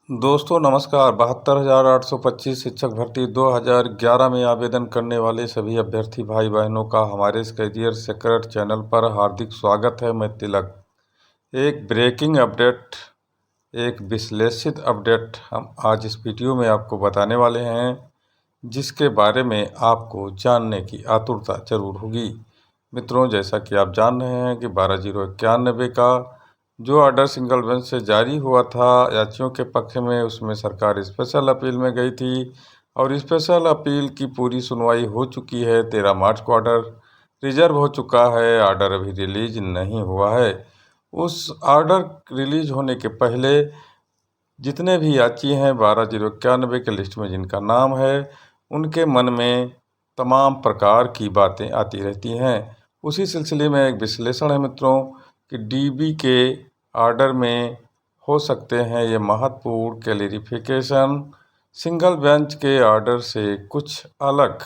दोस्तों नमस्कार। 72,825 शिक्षक भर्ती 2011 में आवेदन करने वाले सभी अभ्यर्थी भाई बहनों का हमारे इस करियर सीक्रेट चैनल पर हार्दिक स्वागत है। मैं तिलक। एक ब्रेकिंग अपडेट, एक विश्लेषित अपडेट हम आज इस वीडियो में आपको बताने वाले हैं, जिसके बारे में आपको जानने की आतुरता जरूर होगी। मित्रों, जैसा कि आप जान रहे हैं कि 12,091 का जो ऑर्डर सिंगल बेंच से जारी हुआ था याचियों के पक्ष में, उसमें सरकार स्पेशल अपील में गई थी और स्पेशल अपील की पूरी सुनवाई हो चुकी है। 13 मार्च को ऑर्डर रिजर्व हो चुका है। ऑर्डर अभी रिलीज नहीं हुआ है। उस ऑर्डर रिलीज होने के पहले जितने भी याची हैं 12,091 के लिस्ट में जिनका नाम है, उनके मन में तमाम प्रकार की बातें आती रहती हैं। उसी सिलसिले में एक विश्लेषण है मित्रों कि डीबी के ऑर्डर में हो सकते हैं ये महत्वपूर्ण क्लैरिफिकेशन सिंगल बेंच के ऑर्डर से कुछ अलग।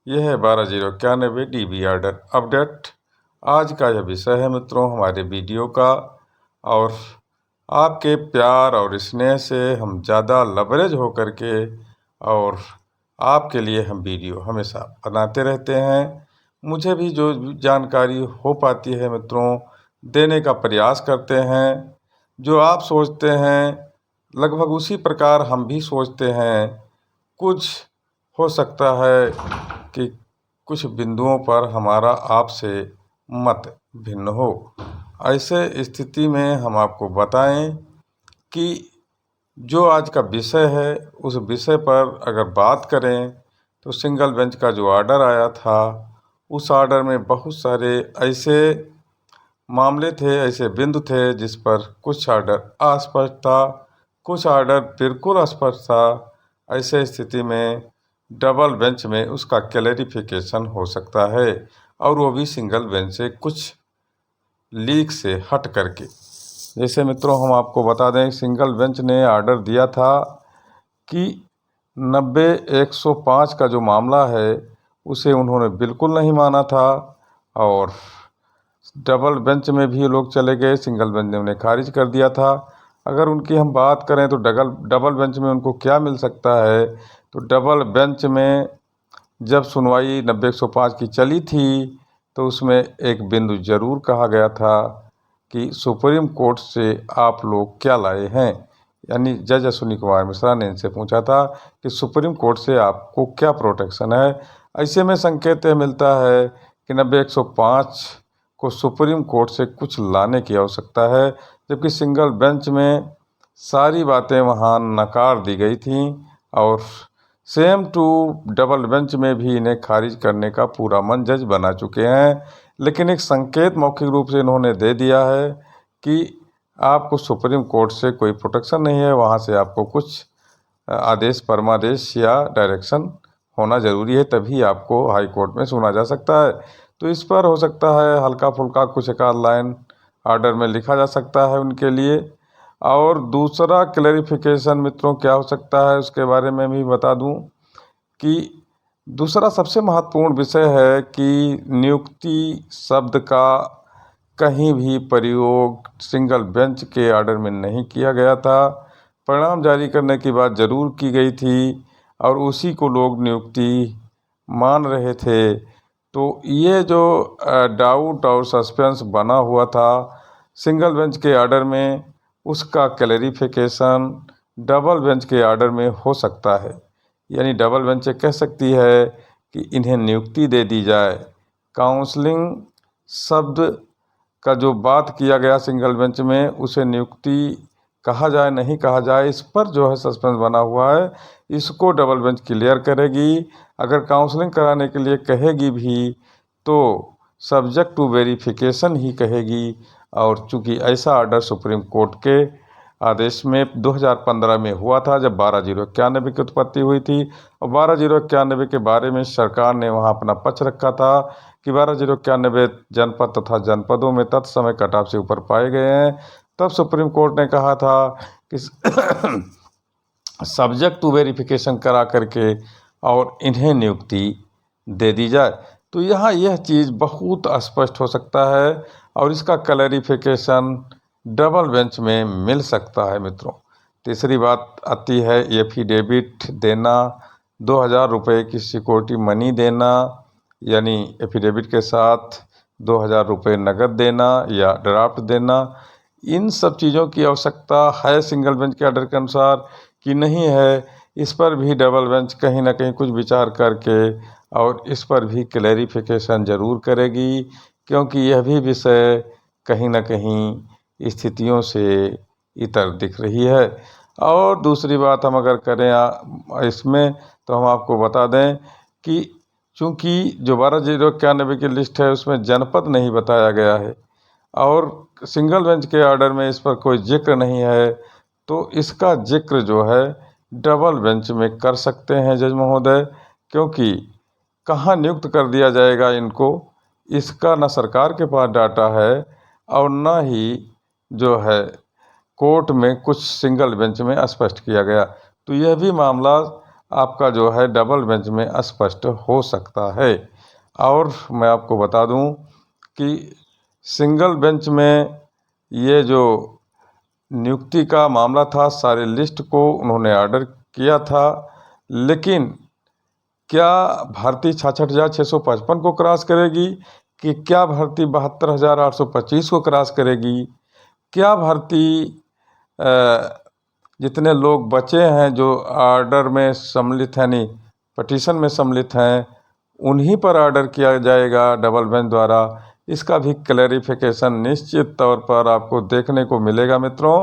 यह है 12,091 डीबी ऑर्डर अपडेट। आज का यह विषय है मित्रों हमारे वीडियो का, और आपके प्यार और स्नेह से हम ज़्यादा लवरेज हो करके और आपके लिए हम वीडियो हमेशा बनाते रहते हैं। मुझे भी जो जानकारी हो पाती है मित्रों, देने का प्रयास करते हैं। जो आप सोचते हैं लगभग उसी प्रकार हम भी सोचते हैं। कुछ हो सकता है कि कुछ बिंदुओं पर हमारा आपसे मत भिन्न हो। ऐसे स्थिति में हम आपको बताएं कि जो आज का विषय है, उस विषय पर अगर बात करें तो सिंगल बेंच का जो ऑर्डर आया था, उस ऑर्डर में बहुत सारे ऐसे मामले थे, ऐसे बिंदु थे जिस पर कुछ ऑर्डर अस्पष्ट था, कुछ ऑर्डर बिल्कुल स्पष्ट था। ऐसे स्थिति में डबल बेंच में उसका क्लैरिफिकेशन हो सकता है, और वो भी सिंगल बेंच से कुछ लीक से हट करके। जैसे मित्रों हम आपको बता दें, सिंगल बेंच ने ऑर्डर दिया था कि 90-105 का जो मामला है उसे उन्होंने बिल्कुल नहीं माना था, और डबल बेंच में भी लोग चले गए, सिंगल बेंच ने उन्हें खारिज कर दिया था। अगर उनकी हम बात करें तो डबल बेंच में उनको क्या मिल सकता है, तो डबल बेंच में जब सुनवाई 90-105 की चली थी तो उसमें एक बिंदु जरूर कहा गया था कि सुप्रीम कोर्ट से आप लोग क्या लाए हैं। यानी जज अश्विनी कुमार मिश्रा ने इनसे पूछा था कि सुप्रीम कोर्ट से आपको क्या प्रोटेक्शन है। ऐसे में संकेत मिलता है कि 90-105 को सुप्रीम कोर्ट से कुछ लाने की आवश्यकता है, जबकि सिंगल बेंच में सारी बातें वहाँ नकार दी गई थी, और सेम टू डबल बेंच में भी इन्हें खारिज करने का पूरा मन जज बना चुके हैं। लेकिन एक संकेत मौखिक रूप से इन्होंने दे दिया है कि आपको सुप्रीम कोर्ट से कोई प्रोटेक्शन नहीं है, वहाँ से आपको कुछ आदेश, परमादेश या डायरेक्शन होना ज़रूरी है, तभी आपको हाई कोर्ट में सुना जा सकता है। तो इस पर हो सकता है हल्का फुल्का कुछ एक आध लाइन ऑर्डर में लिखा जा सकता है उनके लिए। और दूसरा क्लैरिफिकेशन मित्रों क्या हो सकता है, उसके बारे में भी बता दूं कि दूसरा सबसे महत्वपूर्ण विषय है कि नियुक्ति शब्द का कहीं भी प्रयोग सिंगल बेंच के ऑर्डर में नहीं किया गया था। परिणाम जारी करने की बात ज़रूर की गई थी, और उसी को लोग नियुक्ति मान रहे थे। तो ये जो डाउट और सस्पेंस बना हुआ था सिंगल बेंच के ऑर्डर में, उसका क्लैरिफिकेशन डबल बेंच के ऑर्डर में हो सकता है। यानी डबल बेंच कह सकती है कि इन्हें नियुक्ति दे दी जाए। काउंसलिंग शब्द का जो बात किया गया सिंगल बेंच में, उसे नियुक्ति कहा जाए नहीं कहा जाए, इस पर जो है सस्पेंस बना हुआ है। इसको डबल बेंच क्लियर करेगी। अगर काउंसलिंग कराने के लिए कहेगी भी तो सब्जेक्ट टू वेरिफिकेशन ही कहेगी। और चूंकि ऐसा ऑर्डर सुप्रीम कोर्ट के आदेश में 2015 में हुआ था, जब 12,091 की उत्पत्ति हुई थी, और 12,091 के बारे में सरकार ने वहां अपना पक्ष रखा था कि 12,091 जनपद तथा जनपदों में तत्समय कटाव से ऊपर पाए गए हैं। तब सुप्रीम कोर्ट ने कहा था कि सब्जेक्ट टू वेरिफिकेशन करा करके और इन्हें नियुक्ति दे दी जाए। तो यहाँ यह चीज़ बहुत स्पष्ट हो सकता है, और इसका क्लैरिफिकेशन डबल बेंच में मिल सकता है मित्रों। तीसरी बात आती है एफिडेविट देना, 2,000 रुपये की सिक्योरिटी मनी देना, यानी एफिडेविट के साथ 2,000 रुपये नकद देना या ड्राफ्ट देना। इन सब चीज़ों की आवश्यकता है सिंगल बेंच के ऑर्डर के अनुसार कि नहीं है, इस पर भी डबल बेंच कहीं ना कहीं कुछ विचार करके और इस पर भी क्लैरिफिकेशन ज़रूर करेगी, क्योंकि यह भी विषय कहीं ना कहीं स्थितियों से इतर दिख रही है। और दूसरी बात हम अगर करें इसमें, तो हम आपको बता दें कि चूँकि जो 12,091 की लिस्ट है उसमें जनपद नहीं बताया गया है और सिंगल बेंच के ऑर्डर में इस पर कोई जिक्र नहीं है, तो इसका जिक्र जो है डबल बेंच में कर सकते हैं जज महोदय, क्योंकि कहाँ नियुक्त कर दिया जाएगा इनको, इसका न सरकार के पास डाटा है और न ही जो है कोर्ट में कुछ सिंगल बेंच में स्पष्ट किया गया। तो यह भी मामला आपका जो है डबल बेंच में स्पष्ट हो सकता है। और मैं आपको बता दूं कि सिंगल बेंच में ये जो नियुक्ति का मामला था, सारे लिस्ट को उन्होंने ऑर्डर किया था, लेकिन क्या भर्ती 66,655 को क्रॉस करेगी कि क्या भर्ती 72,825 को क्रॉस करेगी? क्या भर्ती जितने लोग बचे हैं जो ऑर्डर में सम्मिलित हैं, नहीं पटिशन में सम्मिलित हैं, उन्हीं पर ऑर्डर किया जाएगा डबल बेंच द्वारा? इसका भी क्लैरिफिकेशन निश्चित तौर पर आपको देखने को मिलेगा मित्रों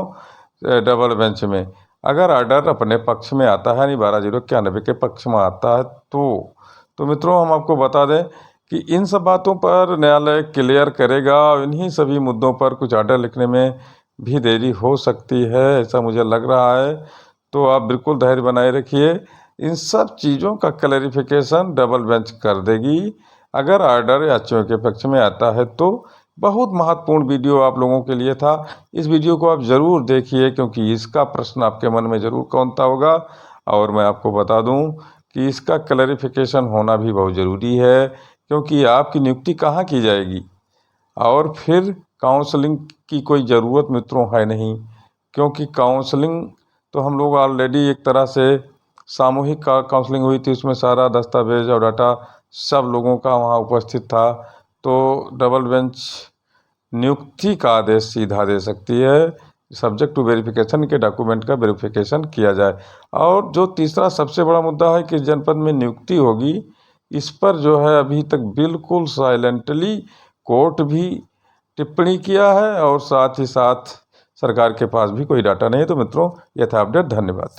डबल बेंच में। अगर ऑर्डर अपने पक्ष में आता है, नहीं 12,091 के पक्ष में आता है, तो मित्रों हम आपको बता दें कि इन सब बातों पर न्यायालय क्लियर करेगा और इन्हीं सभी मुद्दों पर कुछ ऑर्डर लिखने में भी देरी हो सकती है, ऐसा मुझे लग रहा है। तो आप बिल्कुल धैर्य बनाए रखिए, इन सब चीज़ों का क्लैरिफिकेशन डबल बेंच कर देगी। अगर ऑर्डर याचियों के पक्ष में आता है तो बहुत महत्वपूर्ण वीडियो आप लोगों के लिए था। इस वीडियो को आप ज़रूर देखिए, क्योंकि इसका प्रश्न आपके मन में ज़रूर कौनता होगा। और मैं आपको बता दूं कि इसका क्लैरिफिकेशन होना भी बहुत ज़रूरी है, क्योंकि आपकी नियुक्ति कहाँ की जाएगी और फिर काउंसलिंग की कोई ज़रूरत मित्रों है नहीं, क्योंकि काउंसलिंग तो हम लोग ऑलरेडी एक तरह से सामूहिक काउंसलिंग हुई थी, उसमें सारा दस्तावेज और डाटा सब लोगों का वहाँ उपस्थित था। तो डबल बेंच नियुक्ति का आदेश सीधा दे सकती है, सब्जेक्ट टू वेरिफिकेशन के डॉक्यूमेंट का वेरिफिकेशन किया जाए। और जो तीसरा सबसे बड़ा मुद्दा है कि जनपद में नियुक्ति होगी, इस पर जो है अभी तक बिल्कुल साइलेंटली कोर्ट भी टिप्पणी किया है और साथ ही साथ सरकार के पास भी कोई डाटा नहीं है। तो मित्रों, यह था अपडेट। धन्यवाद।